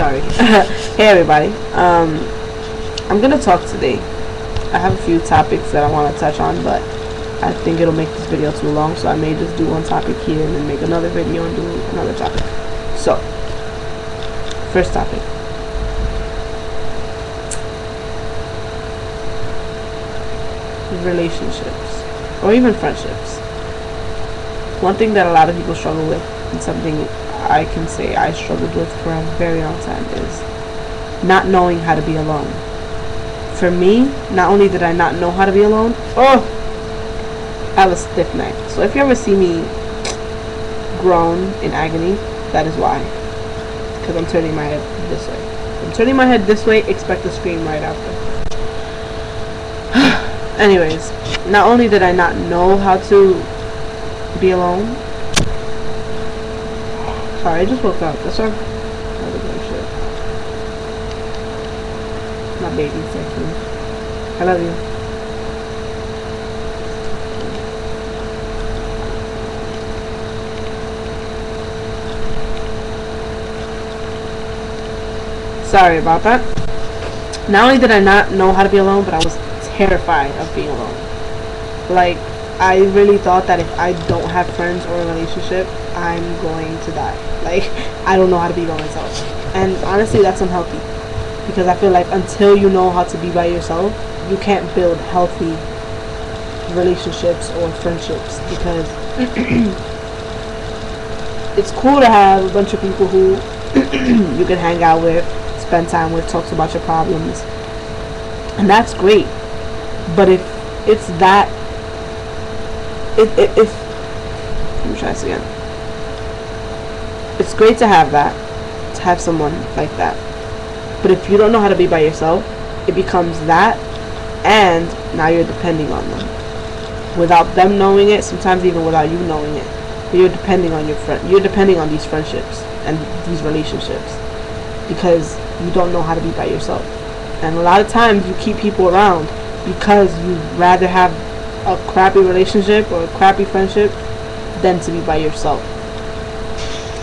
Sorry. Hey everybody. I'm gonna talk today. I have a few topics that I want to touch on, but I think it'll make this video too long, so I may just do one topic here and then make another video and do another topic. So, first topic. Relationships, or even friendships. One thing that a lot of people struggle with, and something I can say I struggled with for a very long time, is not knowing how to be alone. For me, not only did I not know how to be alone, I have a stiff neck. So if you ever see me groan in agony, that is why. Because I'm turning my head this way. I'm turning my head this way, expect a scream right after. Anyways, not only did I not know how to be alone. Sorry, I just woke up. That's why shit. My baby's texting. I love you. Sorry about that. Not only did I not know how to be alone, but I was terrified of being alone. Like, I really thought that if I don't have friends or a relationship, I'm going to die. Like, I don't know how to be by myself. And honestly, that's unhealthy. Because I feel like until you know how to be by yourself, you can't build healthy relationships or friendships. Because it's cool to have a bunch of people who you can hang out with, spend time with, talk about your problems. And that's great. But if it's that, let me try this again. It's great to have that, to have someone like that. But if you don't know how to be by yourself, it becomes that, and now you're depending on them. Without them knowing it, sometimes even without you knowing it. But you're depending on your friend. You're depending on these friendships and these relationships because you don't know how to be by yourself. And a lot of times you keep people around because you'd rather have a crappy relationship or a crappy friendship than to be by yourself.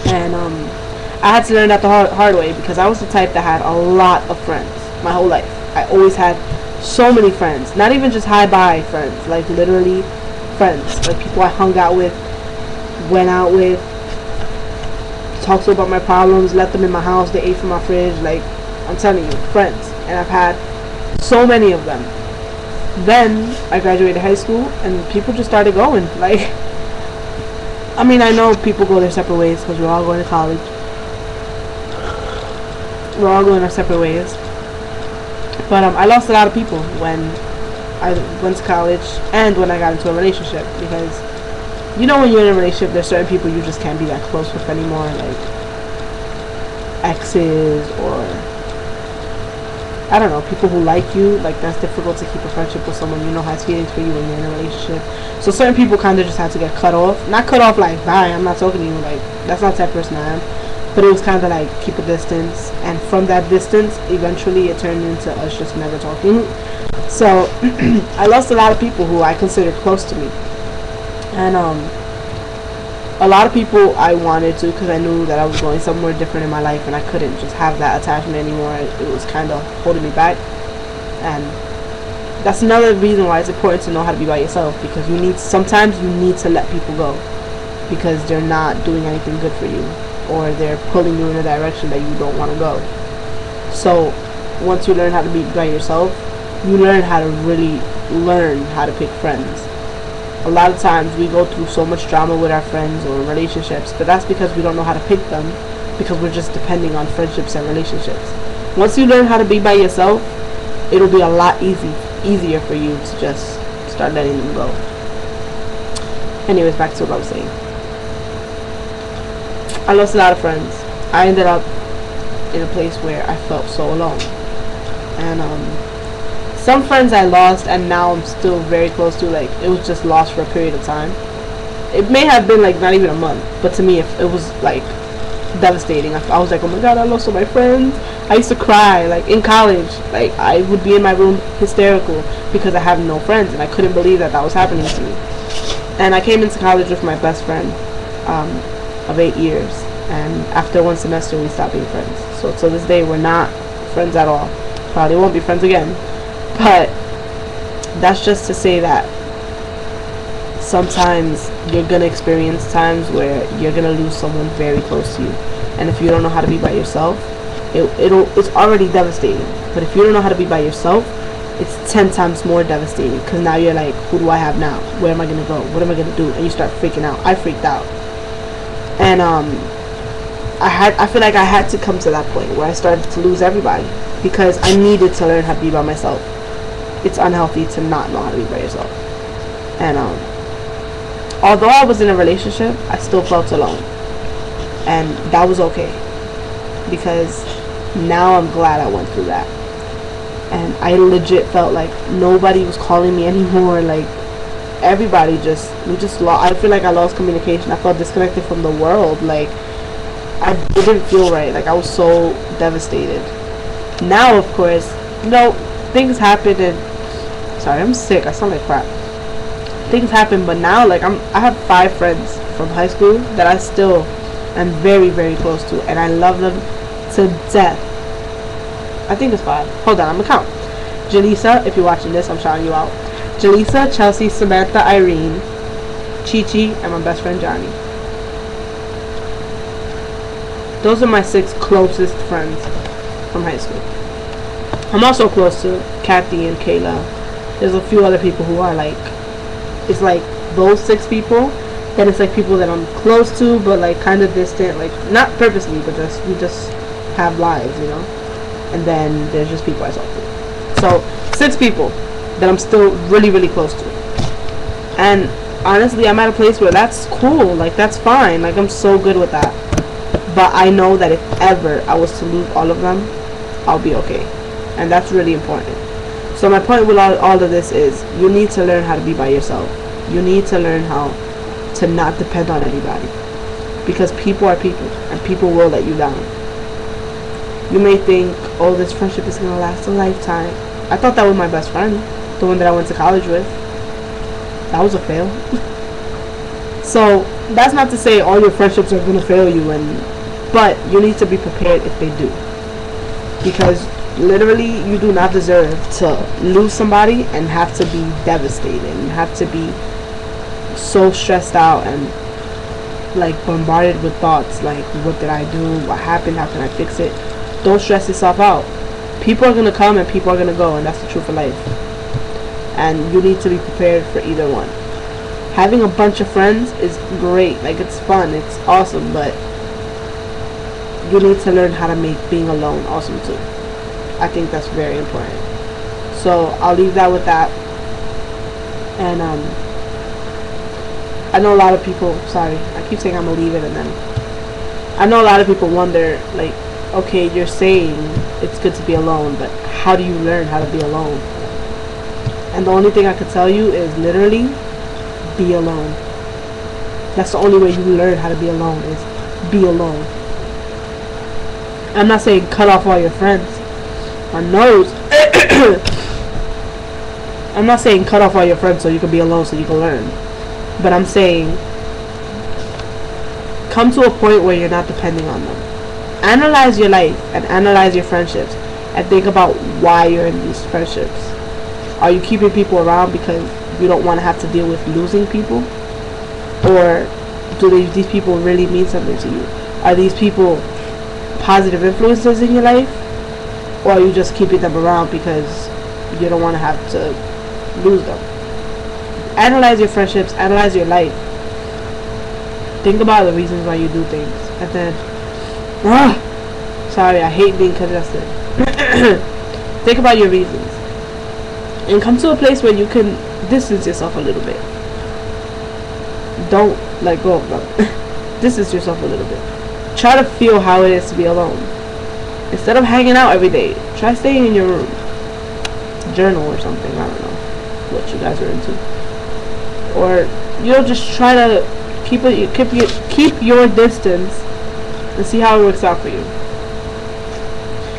And I had to learn that the hard way because I was the type that had a lot of friends my whole life. I always had so many friends, not even just hi-bye friends, like literally friends, like people I hung out with, went out with, talked to about my problems, let them in my house, they ate from my fridge. Like, I'm telling you, friends. And I've had so many of them. Then I graduated high school and people just started going. Like, I mean, I know people go their separate ways because we're all going to college. We're all going our separate ways. But I lost a lot of people when I went to college and when I got into a relationship, because you know when you're in a relationship, there's certain people you just can't be that close with anymore, like exes or I don't know, people who like you. Like, that's difficult to keep a friendship with someone you know has feelings for you when you're in a relationship. So certain people kind of just had to get cut off. Not cut off like, bye, I'm not talking to you. Like, that's not the type of person I am. But it was kind of like, keep a distance. And from that distance, eventually it turned into us just never talking. So, I lost a lot of people who I considered close to me. And, a lot of people I wanted to, because I knew that I was going somewhere different in my life and I couldn't just have that attachment anymore. It was kind of holding me back. And that's another reason why it's important to know how to be by yourself, because sometimes you need to let people go because they're not doing anything good for you, or they're pulling you in a direction that you don't want to go. So once you learn how to be by yourself, you learn how to really learn how to pick friends. A lot of times we go through so much drama with our friends or relationships, but that's because we don't know how to pick them, because we're just depending on friendships and relationships. Once you learn how to be by yourself, it'll be a lot easier for you to just start letting them go. Anyways, back to what I was saying. I lost a lot of friends. I ended up in a place where I felt so alone. And some friends I lost and now I'm still very close to, like, it was just lost for a period of time. It may have been like not even a month, but to me it was like devastating. I was like, oh my god, I lost all my friends. I used to cry, like, in college. Like, I would be in my room hysterical because I have no friends, and I couldn't believe that was happening to me. And I came into college with my best friend of 8 years, and after one semester we stopped being friends. So to this day we're not friends at all. Probably won't be friends again. But that's just to say that sometimes you're gonna experience times where you're gonna lose someone very close to you, and if you don't know how to be by yourself, it's already devastating. But if you don't know how to be by yourself, it's 10 times more devastating, because now you're like, who do I have now? Where am I gonna go? What am I gonna do? And you start freaking out. I freaked out, and I feel like I had to come to that point where I started to lose everybody, because I needed to learn how to be by myself. It's unhealthy to not know how to be by yourself. And although I was in a relationship, I still felt alone, and that was okay, because now I'm glad I went through that. And I legit felt like nobody was calling me anymore. Like everybody we just lost. I feel like I lost communication. I felt disconnected from the world. Like it didn't feel right. Like I was so devastated. Now, of course, you know, things happen, and sorry, I'm sick. I sound like crap. Things happen, but now, like I have 5 friends from high school that I still am very, very close to, and I love them to death. I think it's 5. Hold on, I'm gonna count. Jaleesa, if you're watching this, I'm shouting you out. Jaleesa, Chelsea, Samantha, Irene, Chi-Chi, and my best friend Johnny. Those are my 6 closest friends from high school. I'm also close to Kathy and Kayla. There's a few other people who are like, it's like those 6 people, then it's like people that I'm close to but like kind of distant, like not purposely, but just we just have lives, you know. And then there's just people I talk to. So 6 people that I'm still really, really close to. And honestly, I'm at a place where that's cool, like that's fine, like I'm so good with that. But I know that if ever I was to lose all of them, I'll be okay. And that's really important. So my point with all of this is, you need to learn how to be by yourself. You need to learn how to not depend on anybody, because people are people, and people will let you down. You may think, oh, this friendship is going to last a lifetime. I thought that was my best friend, the one that I went to college with. That was a fail. So that's not to say all your friendships are going to fail you, but you need to be prepared if they do, because literally you do not deserve to lose somebody and have to be devastated and have to be so stressed out and like bombarded with thoughts like, what did I do, what happened, how can I fix it? Don't stress yourself out. People are gonna come and people are gonna go, and that's the truth of life, and you need to be prepared for either one. Having a bunch of friends is great, like it's fun, it's awesome, but you need to learn how to make being alone awesome too. I think that's very important. So I'll leave that with that. And I know a lot of people, sorry, I keep saying I'm gonna leave it, and then I know a lot of people wonder, like, okay, you're saying it's good to be alone, but how do you learn how to be alone? And the only thing I could tell you is literally be alone. That's the only way you learn how to be alone, is be alone. I'm not saying cut off all your friends. My nose. I'm not saying cut off all your friends so you can be alone so you can learn. But I'm saying come to a point where you're not depending on them. Analyze your life and analyze your friendships and think about why you're in these friendships. Are you keeping people around because you don't want to have to deal with losing people? Or do these people really mean something to you? Are these people positive influences in your life? Or are you just keeping them around because you don't want to have to lose them? Analyze your friendships, analyze your life. Think about the reasons why you do things. And then, sorry, I hate being congested. Think about your reasons. And come to a place where you can distance yourself a little bit. Don't let go of them. Distance yourself a little bit. Try to feel how it is to be alone. Instead of hanging out every day, try staying in your room. Journal or something, I don't know what you guys are into. Or, you know, just try to keep your distance and see how it works out for you.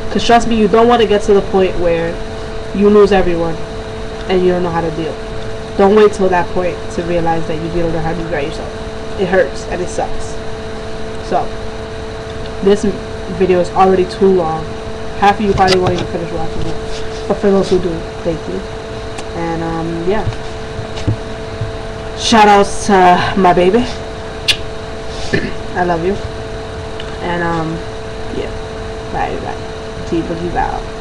Because trust me, you don't want to get to the point where you lose everyone and you don't know how to deal. Don't wait till that point to realize that you don't know how to be by yourself. It hurts and it sucks. So, this video is already too long. Half of you probably won't even finish watching it, but for those who do, thank you. And yeah, shout outs to my baby. I love you. And yeah, bye. T Boogie Val.